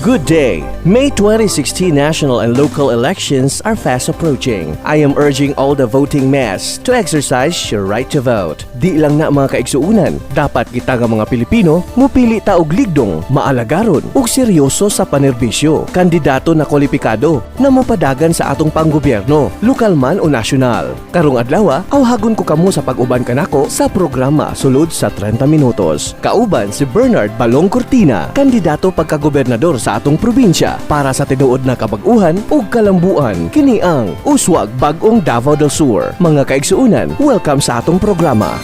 Good day! May 2016 national and local elections are fast approaching. I am urging all the voting mass to exercise your right to vote. Di lang na mga kaigsuunan, dapat kita nga mga Pilipino mupili ta og ligdong, maalagaron ug seryoso sa panerbisyo. Kandidato na kwalipikado na mapadagan sa atong panggobyerno, lokal man o nasyonal. Karong adlaw, awhagon ko kamo sa pag-uban kanako sa programa sulod sa 30 minutos. Kauban si Bernard Balong Cortina, kandidato pagkagobernador sa atong probinsya para sa tinuod na kabag-uhan ug kalambuan. Kini ang Uswag Bag-ong Davao del Sur. Mga kaigsuunan, welcome sa atong programa.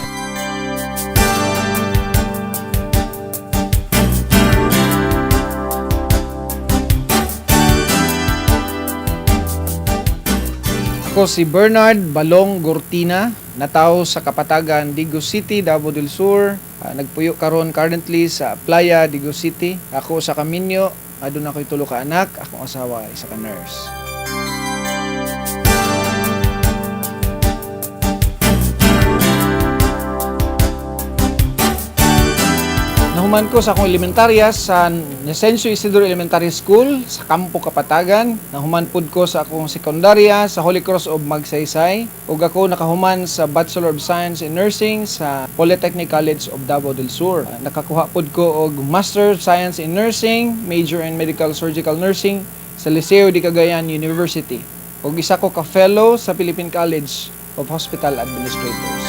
Ako si Bernard Balong Cortina, natawo sa Kapatagan, Digos City, Davao del Sur. Nagpuyo karon currently sa Playa, Digos City. Ako sa Kaminyo, adun ako'y tulo ka anak, akong asawa isa ka nurse. Nahuman ko sa akong elementarya sa Nesencio Isidro Elementary School sa Kampo Kapatagan. Nahuman pud ko sa akong sekundarya sa Holy Cross of Magsaysay. Ug ako nakahuman sa Bachelor of Science in Nursing sa Polytechnic College of Davao del Sur. Nakakuha pud ko og Master of Science in Nursing, Major in Medical Surgical Nursing sa Liceo de Cagayan University. Ug isa ko ka fellow sa Philippine College of Hospital Administrators.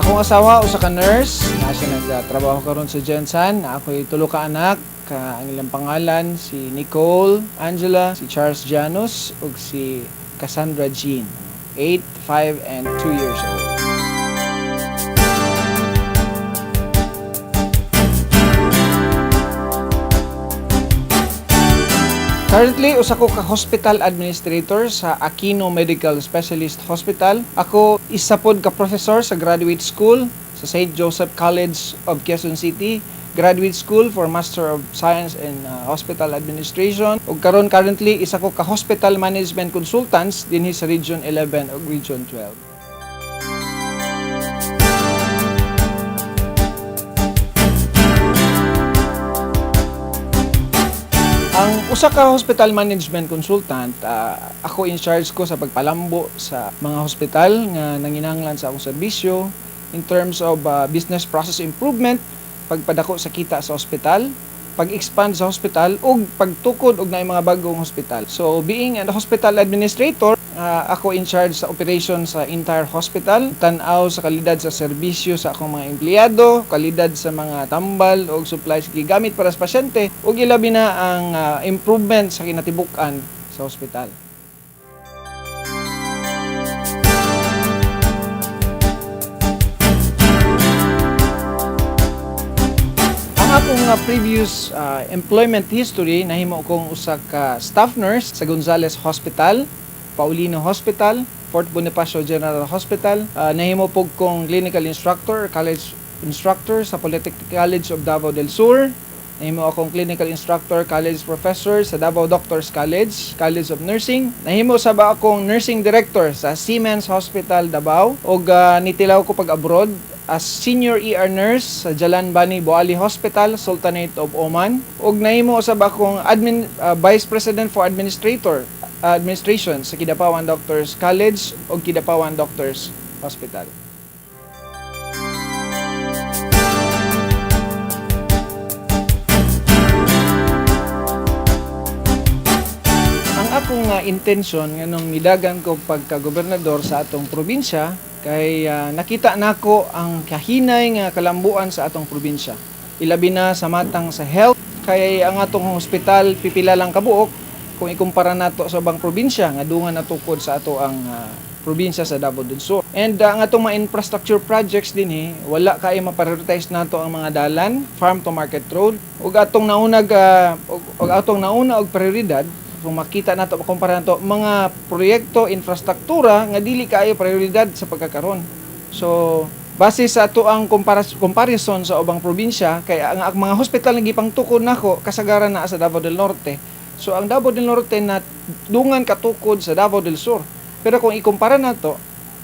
Akong asawa usa ka nurse, na siya nagtrabaho karon sa Jensen. Ako'y tulo ka anak, ang ilang pangalan si Nicole, Angela, si Charles Janus ug si Cassandra Jean, 8, 5 and 2 years old. Currently, usa ko ka hospital administrator sa Aquino Medical Specialist Hospital. Ako isa pod ka professor sa graduate school sa St. Joseph College of Quezon City, graduate school for Master of Science in Hospital Administration. Ug karon currently isa ko ka hospital management consultants dinhi sa Region 11 ug Region 12. Ang usa ka hospital management consultant, ako in charge ko sa pagpalambo sa mga hospital nga nanginahanglan sa akong serbisyo in terms of business process improvement, pagpadako sa kita sa hospital, pag-expand sa hospital ug pagtukod og naay mga bagong hospital. So being a hospital administrator, ako in charge sa operation sa entire hospital, tan-aw sa kalidad sa serbisyo sa akong mga empleyado, kalidad sa mga tambal o supplies gigamit para sa pasyente, ug ilabi na ang improvement sa kinatibuk-an sa hospital. Ang akong previous employment history, nahimo kong usa ka staff nurse sa Gonzales Hospital, Paulino Hospital, Fort Bonifacio General Hospital. Nahimo po kong clinical instructor, college instructor sa Polytechnic College of Davao del Sur. Nahimo akong clinical instructor, college professor sa Davao Doctors College, College of Nursing. Nahimo sa ba akong nursing director sa Siemens Hospital Davao. Og nitilaw ko pag-abroad as senior ER nurse sa Jalan Bani Boali Hospital, Sultanate of Oman. Og nahimo sa ba akong vice president for administration sa Kidapawan Doctors College o Kidapawan Doctors Hospital. Ang akong intention nganong midagan ko pagka-gobernador sa atong probinsya kay nakita nako ang kahinay nga kalambuan sa atong probinsya. Ilabi na sa matang sa health kay ang atong hospital pipila lang kabuok kung ikumpara nato sa ubang probinsya nga dungan natukod sa ato ang probinsya sa Davao del Sur. And ang atong mga infrastructure projects dinhi, wala kay ma-prioritize nato ang mga dalan, farm to market road, ug atong nauna og prioridad kung makita nato kumpara nato mga proyekto infrastruktura nga dili kaayo prioridad sa pagkakaron. So base sa ato ang comparison sa ubang probinsya kay ang mga hospital nga gipangtukod nako kasagaran na sa Davao del Norte. So ang Davao del Norte na dungan katukod sa Davao del Sur. Pero kung ikumpara nato,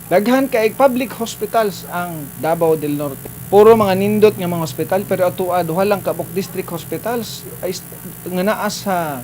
Daghan kay public hospitals ang Davao del Norte. Puro mga nindot nga mga hospital pero atoa duha lang kabuk district hospitals ay nga naa sa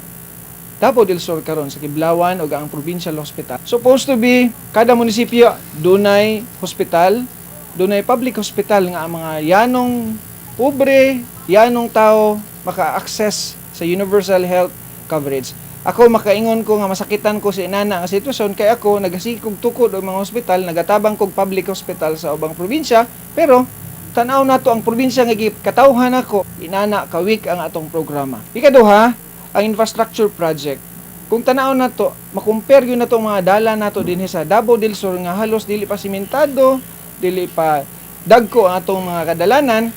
Davao del Sur karon sa Kiblawan ug ang provincial hospital. Supposed to be kada munisipyo dunay hospital, dunay public hospital nga ang mga yanong pobre, yanong tao maka-access sa universal health coverage. Ako makaingon ko nga masakitan ko sa inana nga sitwasyon kay ako nagasikog tukod og mga hospital, nagatabang kog public hospital sa ubang probinsya, pero tan-aw nato ang probinsya nga gikatawhan ako, inana kawik ang atong programa. Ikaduha, ang infrastructure project. Kung tan-aw nato, makumpare yun nato mga dala nato dinhi sa Davao del Sur nga halos dili pa simentado, dili pa dagko ang atong mga kadalanan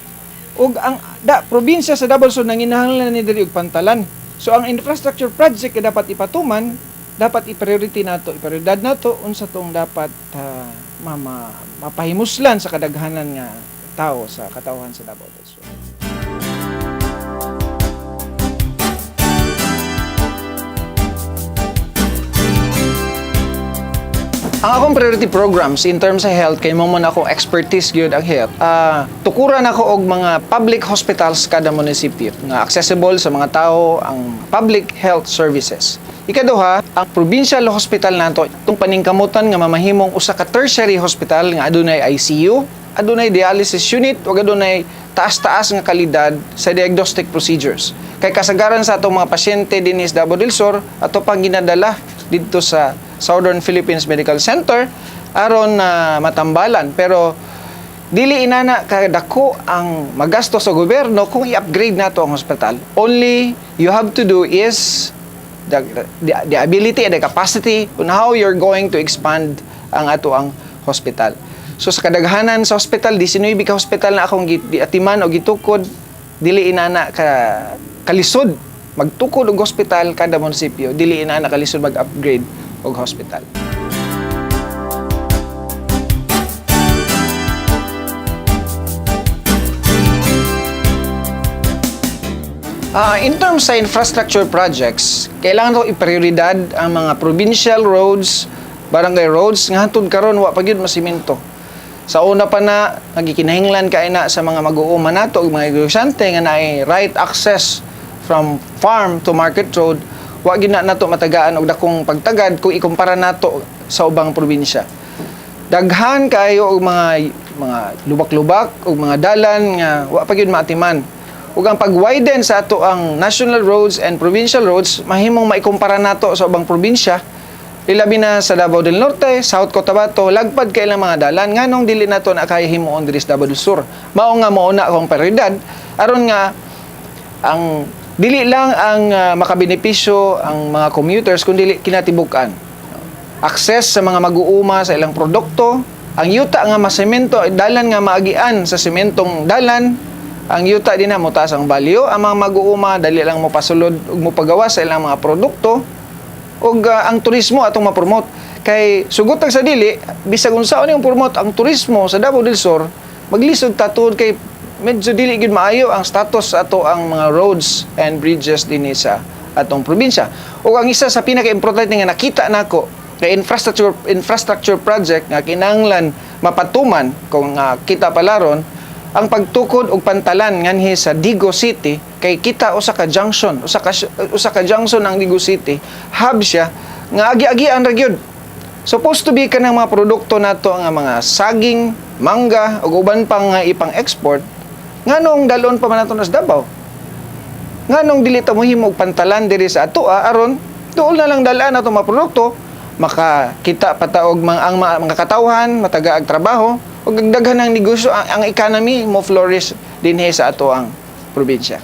ug ang probinsya sa Davao del Sur nanginahanglan ni diri og pantalan. So ang infrastructure project na dapat ipatuman, dapat i-priority nato, i-prioridad nato unsa tong dapat mapahimuslan sa kadaghanan nga tao sa katawhan sa Davao del Sur. Ang akong priority programs in terms of health, kay mo na akong expertise gyud ang health. Tukuran ako og mga public hospitals kada munisipyo nga accessible sa mga tao ang public health services. Ikaduha, ang provincial hospital nato itong paningkamutan nga mamahimong usa ka tertiary hospital nga adunay ICU, adunay dialysis unit ug adunay taas-taas nga kalidad sa diagnostic procedures. Kay kasagaran sa atong mga pasyente dinhi sa Davao del Sur ato pang ginadala dito sa Southern Philippines Medical Center aron na matambalan, pero dili inana kadako ang magastos sa gobyerno kung i-upgrade nato ang hospital. Only you have to do is the ability and the capacity on how you're going to expand ang ato ang hospital. So sa kadaghanan sa hospital, 19 ka hospital na akong giatiman o gitukod, dili inana kalisod magtukod og hospital kada munisipyo, dili inana kalisod mag-upgrade og hospital. In terms sa infrastructure projects, kailangan to iprioridad ang mga provincial roads, barangay roads nga hantud karon wa pa gyud masimento. Sa una pa na nagikinahinglan kay na sa mga mag-uuma nato ug mga negosyante nga naay right access from farm to market road, wa gyud na nato matagaan og dakong pagtagad kung ikumpara nato sa ubang probinsya. Daghan kaayo og mga lubak-lubak og mga dalan nga wa pa gyud maatiman. Ug ang pag-widen sa ato ang national roads and provincial roads mahimong maikumpara nato sa ubang probinsya. Ilabi na sa Davao del Norte, South Cotabato, lagpad kay ilang mga dalan nganong dili nato na kaya himuon diri sa Davao del Sur. Mao nga mauna akong prioridad aron nga ang dili lang ang makabenepisyo ang mga commuters kundi kinatibukan. Access sa mga mag-uuma sa ilang produkto, ang yuta nga masemento, dalan nga maagian sa sementong dalan, ang yuta din na mutaas ang value, ang mga mag-uuma dali lang mo pasulod ug mo pagawa sa ilang mga produkto ug ang turismo atong ma-promote. Kay sugutag sa dili bisag unsaon yung promote ang turismo sa Davao del Sur, maglisod ta tuod kay medyo dili gid maayo ang status sa ato ang mga roads and bridges dinhi sa atong probinsya. Ug ang isa sa pinaka-importante nga nakita nako kay infrastructure project nga kinahanglan mapatuman kung kita palaron ang pagtukod og pantalan nganhi sa Digo City, kay kita usa ka junction ang Digo City, hub siya nga agi-agian ra gyud. Supposed to be kanang mga produkto nato nga mga saging, mangga ug uban pang ipang-export nganong dalon pa man nato sa Davao. Nganong dili ta mohimo og pantalan diri sa atoa aron tuol na lang dalaan nato mga produkto, makakita pataog ang mga katawhan, mataga ang trabaho ug daghan ang negosyo, ang economy mo flourish dinhi sa ato ang probinsya.